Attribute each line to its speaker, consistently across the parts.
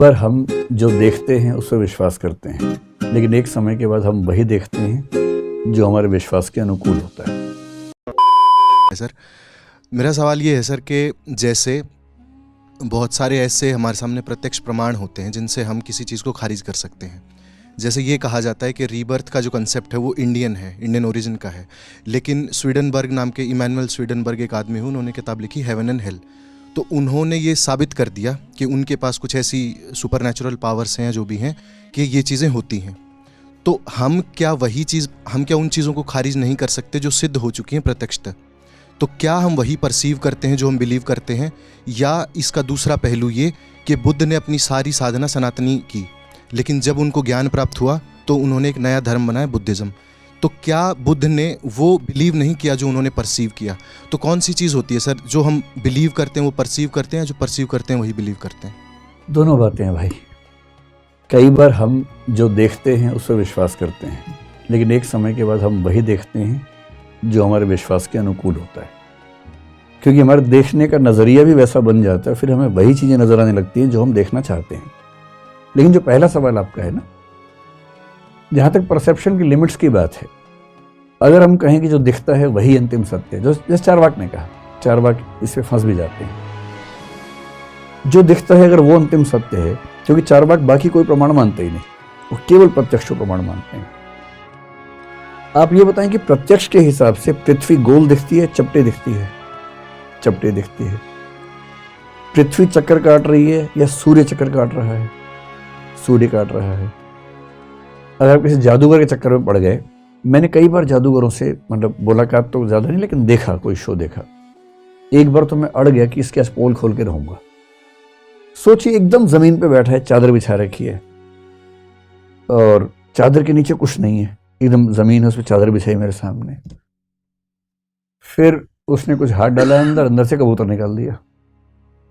Speaker 1: पर हम जो देखते हैं उस पर विश्वास करते हैं, लेकिन एक समय के बाद हम वही देखते हैं जो हमारे विश्वास के अनुकूल होता है।
Speaker 2: सर, मेरा सवाल ये है सर कि जैसे बहुत सारे ऐसे हमारे सामने प्रत्यक्ष प्रमाण होते हैं जिनसे हम किसी चीज़ को खारिज कर सकते हैं। जैसे ये कहा जाता है कि रीबर्थ का जो कंसेप्ट है वो इंडियन ओरिजिन का है, लेकिन स्वीडनबर्ग नाम के इमैनुअल स्वीडनबर्ग एक आदमी हुए, उन्होंने किताब लिखी हेवन एंड हेल। तो उन्होंने ये साबित कर दिया कि उनके पास कुछ ऐसी सुपरनैचुरल पावर्स हैं जो भी हैं कि ये चीज़ें होती हैं। तो हम क्या उन चीज़ों को खारिज नहीं कर सकते जो सिद्ध हो चुकी हैं प्रत्यक्षतः? तो क्या हम वही परसीव करते हैं जो हम बिलीव करते हैं, या इसका दूसरा पहलू ये कि बुद्ध ने अपनी सारी साधना सनातनी की, लेकिन जब उनको ज्ञान प्राप्त हुआ तो उन्होंने एक नया धर्म बनाया, बुद्धिज़्म। तो क्या बुद्ध ने वो बिलीव नहीं किया जो उन्होंने परसीव किया? तो कौन सी चीज़ होती है सर, जो हम बिलीव करते हैं वो परसीव करते हैं, जो परसीव करते हैं वही बिलीव करते हैं?
Speaker 1: दोनों बातें हैं भाई। कई बार हम जो देखते हैं उस पर विश्वास करते हैं, लेकिन एक समय के बाद हम वही देखते हैं जो हमारे विश्वास के अनुकूल होता है, क्योंकि हमारे देखने का नज़रिया भी वैसा बन जाता है, फिर हमें वही चीज़ें नज़र आने लगती हैं जो हम देखना चाहते हैं। लेकिन जो पहला सवाल आपका है ना, जहाँ तक परसेप्शन की लिमिट्स की बात है, अगर हम कहें कि जो दिखता है वही अंतिम सत्य है, जो जैसे चारवाक ने कहा, चारवाक इससे फंस भी जाते हैं। जो दिखता है अगर वो अंतिम सत्य है, क्योंकि चारवाक बाकी कोई प्रमाण मानते ही नहीं, वो केवल प्रत्यक्ष को प्रमाण मानते हैं। आप ये बताएं कि प्रत्यक्ष के हिसाब से पृथ्वी गोल दिखती है, चपटे दिखती है? चपटे दिखती है। पृथ्वी चक्कर काट रही है या सूर्य चक्कर काट रहा है? सूर्य काट रहा है। अगर आप किसी जादूगर के चक्कर में पड़ गए, मैंने कई बार जादूगरों से मतलब मुलाकात तो ज़्यादा नहीं, लेकिन देखा, कोई शो देखा। एक बार तो मैं अड़ गया कि इसके पोल खोल के रहूंगा। सोचिए, एकदम ज़मीन पे बैठा है, चादर बिछा रखी है और चादर के नीचे कुछ नहीं है, एकदम ज़मीन है, उस पर चादर बिछाई मेरे सामने। फिर उसने कुछ हाथ डाला अंदर से कबूतर निकाल दिया,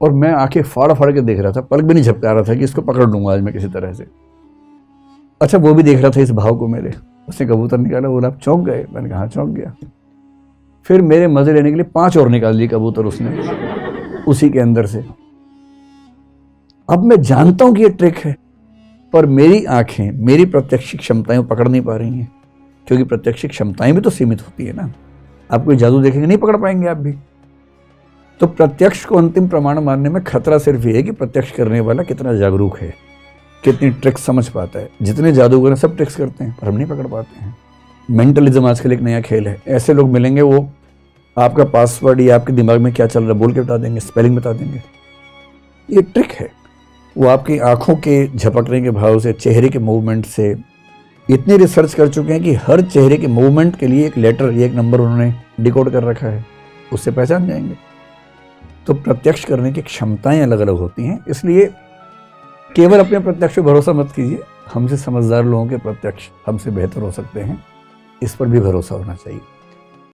Speaker 1: और मैं आंखें फाड़ फाड़ के देख रहा था, पलक भी नहीं झपका रहा था कि इसको पकड़ लूंगा आज मैं किसी तरह से। अच्छा, वो भी देख रहा था इस भाव को मेरे। उसने कबूतर निकाला, बोला आप चौंक गए? मैंने कहा चौंक गया। फिर मेरे मजे लेने के लिए 5 और निकाल लिए कबूतर उसने उसी के अंदर से। अब मैं जानता हूं कि ये ट्रिक है, पर मेरी आंखें, मेरी प्रत्यक्ष क्षमताएं पकड़ नहीं पा रही हैं, क्योंकि प्रत्यक्ष क्षमताएं भी तो सीमित होती है ना। आप कोई जादू देखेंगे, नहीं पकड़ पाएंगे आप भी। तो प्रत्यक्ष को अंतिम प्रमाण मानने में खतरा सिर्फ ये है कि प्रत्यक्ष करने वाला कितना जागरूक है, कितनी ट्रिक्स समझ पाता है। जितने जादूगर हैं सब ट्रिक्स करते हैं, पर हम नहीं पकड़ पाते हैं। मेंटलिज्म आजकल एक नया खेल है। ऐसे लोग मिलेंगे, वो आपका पासवर्ड या आपके दिमाग में क्या चल रहा है बोल के बता देंगे, स्पेलिंग बता देंगे। ये ट्रिक है। वो आपकी आंखों के झपकने के भाव से, चेहरे के मूवमेंट से इतनी रिसर्च कर चुके हैं कि हर चेहरे के मूवमेंट के लिए एक लेटर या एक नंबर उन्होंने डिकोड कर रखा है, उससे पहचान जाएंगे। तो प्रत्यक्ष करने की क्षमताएं अलग अलग होती हैं, इसलिए केवल अपने प्रत्यक्ष पे भरोसा मत कीजिए। हमसे समझदार लोगों के प्रत्यक्ष हमसे बेहतर हो सकते हैं, इस पर भी भरोसा होना चाहिए।